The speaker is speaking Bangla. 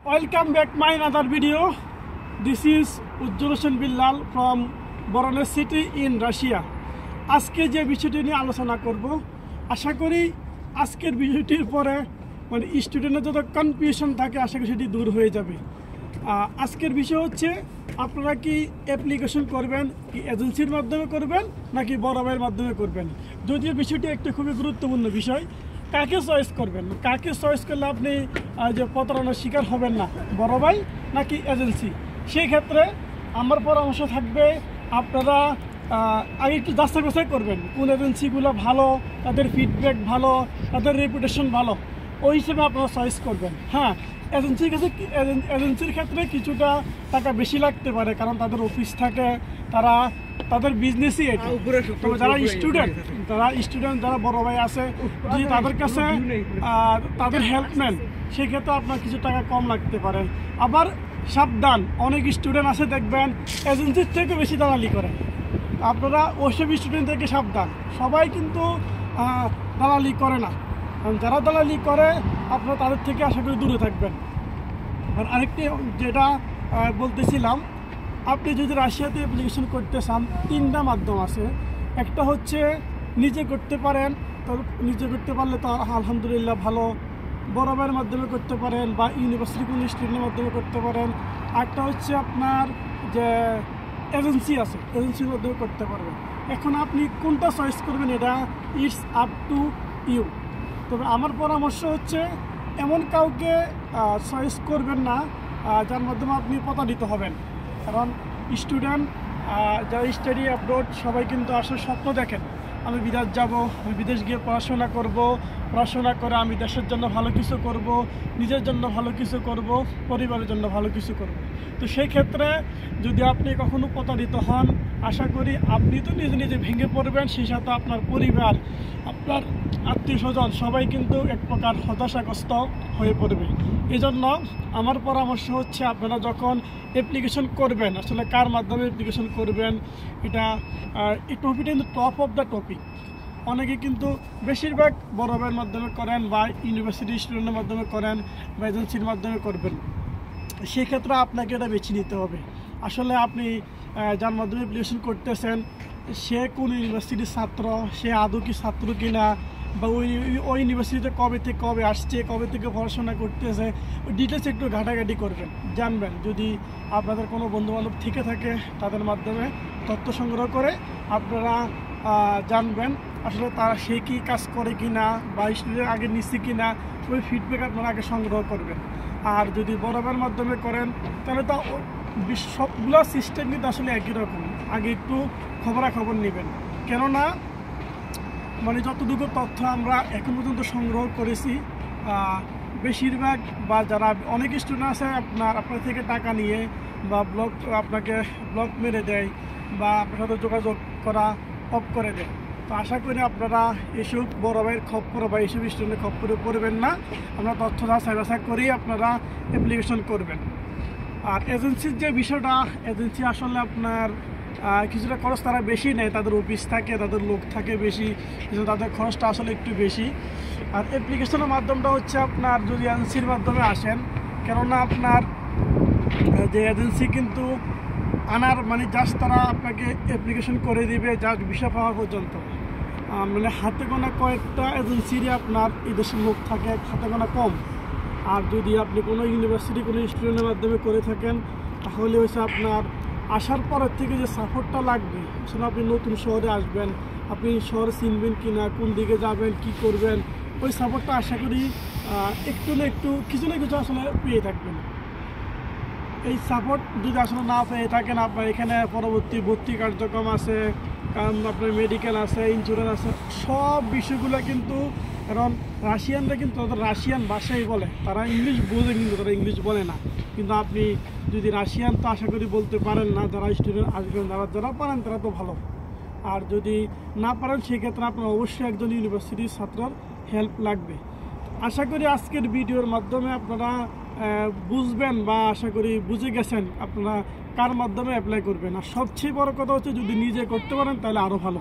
Welcome back my another video. This is Ujjwal Hossain Billal from Voronezh city in Russia. আজকে যে বিষয়টি নিয়ে আলোচনা করব, আশা করি আজকের ভিডিওটির পরে মানে স্টুডেন্টের যত কনফিউশন থাকে আশা করি সেটি দূর হয়ে যাবে। আজকের বিষয় হচ্ছে আপনারা কি অ্যাপ্লিকেশন করবেন কি এজেন্সির মাধ্যমে করবেন নাকি বড় ভাইয়ের মাধ্যমে করবেন। যদিও বিষয়টি একটা খুবই গুরুত্বপূর্ণ বিষয়, কাকে চয়েস করবেন, কাকে চয়েস করলে আপনি যে প্রতারণার শিকার হবেন না, বড় ভাই নাকি এজেন্সি। সেই ক্ষেত্রে আমার পরামর্শ থাকবে আপনারা আগে একটু যাচাই বাছাই করবেন কোন এজেন্সিগুলো ভালো, তাদের ফিডব্যাক ভালো, তাদের রেপুটেশন ভালো, ওই হিসেবে আপনারা চয়েস করবেন। হ্যাঁ, এজেন্সির ক্ষেত্রে কিছুটা টাকা বেশি লাগতে পারে, কারণ তাদের অফিস থাকে, তাদের বিজনেসই এটা। তবে যারা স্টুডেন্ট যারা বড় ভাই আছে, যদি তাদের কাছে তাদের হেল্প নেন সেক্ষেত্রে আপনার কিছু টাকা কম লাগতে পারে। আবার সাবধান, অনেক স্টুডেন্ট আছে দেখবেন এজেন্সির থেকে বেশি দালালি করে। আপনারা ওইসব স্টুডেন্ট থেকে সাবধান, সবাই কিন্তু দালালি করে না। যারা দালালি করে আপনারা তাদের থেকে আশা করি দূরে থাকবেন। আর আরেকটি যেটা বলতেছিলাম, আপনি যদি রাশিয়াতে অ্যাপ্লিকেশন করতে চান, তিনটা মাধ্যম আছে। একটা হচ্ছে নিজে করতে পারেন, তো নিজে করতে পারলে তো আলহামদুলিল্লাহ ভালো, বড় ভাইয়ের মাধ্যমে করতে পারেন বা ইউনিভার্সিটি কোনো স্টুডেন্টের মাধ্যমে করতে পারেন। আরেকটা হচ্ছে আপনার যে এজেন্সি আছে, এজেন্সির মাধ্যমে করতে পারবেন। এখন আপনি কোনটা চয়েস করবেন এটা ইটস আপ টু ইউ। তবে আমার পরামর্শ হচ্ছে এমন কাউকে চয়েস করবেন না যার মাধ্যমে আপনি প্রতারিত হবেন। কারণ স্টুডেন্ট যারা স্টাডি অ্যাব্রোড সবাই কিন্তু আসলে স্বপ্ন দেখেন, আমি বিদেশ যাব, আমি বিদেশ গিয়ে পড়াশোনা করব, পড়াশোনা করে আমি দেশের জন্য ভালো কিছু করব, নিজের জন্য ভালো কিছু করব, পরিবারের জন্য ভালো কিছু করব। তো সেই ক্ষেত্রে যদি আপনি কখনো প্রতারিত হন, আশা করি আপনি তো নিজে নিজে ভেঙে পড়বেন, সেই সাথে আপনার পরিবার, আপনার আত্মীয় স্বজন সবাই কিন্তু এক প্রকার হতাশাগ্রস্ত হয়ে পড়বে। এই জন্য আমার পরামর্শ হচ্ছে আপনারা যখন অ্যাপ্লিকেশন করবেন, আসলে কার মাধ্যমে অ্যাপ্লিকেশন করবেন এটা টপিকটা কিন্তু টপ অফ দ্য টপিক। অনেকে কিন্তু বেশিরভাগ বড় ভাইয়ের মাধ্যমে করেন বা ইউনিভার্সিটি স্টুডেন্টের মাধ্যমে করেন বা এজেন্সির মাধ্যমে করবেন। সেক্ষেত্রে আপনাকে এটা বেছে নিতে হবে। আসলে আপনি যার মাধ্যমে অ্যাপ্লিকেশন করতেছেন সে কোন ইউনিভার্সিটির ছাত্র, সে আদৌ কি ছাত্র কিনা, বা ওই ইউনিভার্সিটিতে কবে থেকে কবে আসছে, কবে থেকে পড়াশোনা করতেছে, ওই ডিটেলস একটু ঘাটাঘাটি করবেন, জানবেন। যদি আপনাদের কোনো বন্ধুবান্ধব থেকে থাকে তাদের মাধ্যমে তথ্য সংগ্রহ করে আপনারা জানবেন আসলে তারা সে কী কাজ করে কি না বা স্টুডেন্ট আগে নিচ্ছে কি না, ওই ফিডব্যাক আপনারা আগে সংগ্রহ করবেন। আর যদি বরাবর মাধ্যমে করেন তাহলে তো সবগুলো সিস্টেম কিন্তু আসলে একই রকম। আগে একটু খবরাখবর নেবেন, কেননা মানে যতটুকু তথ্য আমরা এখন পর্যন্ত সংগ্রহ করেছি, বেশিরভাগ বা যারা অনেক স্টুডেন্ট আছে আপনার থেকে টাকা নিয়ে বা আপনাকে ব্লক মেরে দেয় বা আপনার সাথে যোগাযোগ করা অফ করে দেয়। তো আশা করি আপনারা এসব বড় ভাইয়ের খপ্পর বা এইসব স্টুডেন্টের খপ্পরে পড়বেন না। আমরা তথ্য যাচাই করেই আপনারা অ্যাপ্লিকেশন করবেন। আর এজেন্সির যে বিষয়টা, এজেন্সি আসলে আপনার কিছুটা খরচ তারা বেশি নেয়, তাদের অফিস থাকে, তাদের লোক থাকে বেশি, কিন্তু তাদের খরচটা আসলে একটু বেশি। আর অ্যাপ্লিকেশনের মাধ্যমটা হচ্ছে আপনার যদি এজেন্সির মাধ্যমে আসেন, কেননা আপনার যে এজেন্সি কিন্তু আনার মানে জাস্ট তারা আপনাকে অ্যাপ্লিকেশন করে দিবে জাস্ট ভিসা পাওয়া পর্যন্ত। মানে হাতে গোনা কয়েকটা এজেন্সিরই আপনার এই দেশের লোক থাকে, হাতে গোনা কম। আর যদি আপনি কোনো ইউনিভার্সিটি কোনো স্টুডেন্টের মাধ্যমে করে থাকেন তাহলে হচ্ছে আপনার আসার পরের থেকে যে সাপোর্টটা লাগবে, আসলে আপনি নতুন শহরে আসবেন, আপনি শহরে চিনবেন কি না, কোন দিকে যাবেন, কি করবেন, ওই সাপোর্টটা আশা করি একটু না একটু কিছু না কিছু আসলে পেয়ে থাকবেন। এই সাপোর্ট যদি আসলে না পেয়ে থাকেন, আপনার এখানে পরবর্তী ভর্তি কার্যক্রম আছে, কারণ আপনার মেডিকেল আছে, ইন্স্যুরেন্স আছে, সব বিষয়গুলো কিন্তু, কারণ রাশিয়ানরা কিন্তু তাদের রাশিয়ান ভাষাই বলে, তারা ইংলিশ বোঝে কিন্তু তারা ইংলিশ বলে না। কিন্তু আপনি যদি রাশিয়ান তো আশা করি বলতে পারেন না, যারা স্টুডেন্ট আসবেন যারা পারেন তারা তো ভালো। আর যদি না পারেন সেক্ষেত্রে আপনার অবশ্যই একজন ইউনিভার্সিটির ছাত্রর হেল্প লাগবে। আশা করি আজকের ভিডিওর মাধ্যমে আপনারা বুঝবেন বা আশা করি বুঝে গেছেন আপনারা কার মাধ্যমে অ্যাপ্লাই করবেন। আর সবচেয়ে বড় কথা হচ্ছে যদি নিজে করতে পারেন তাহলে আরও ভালো।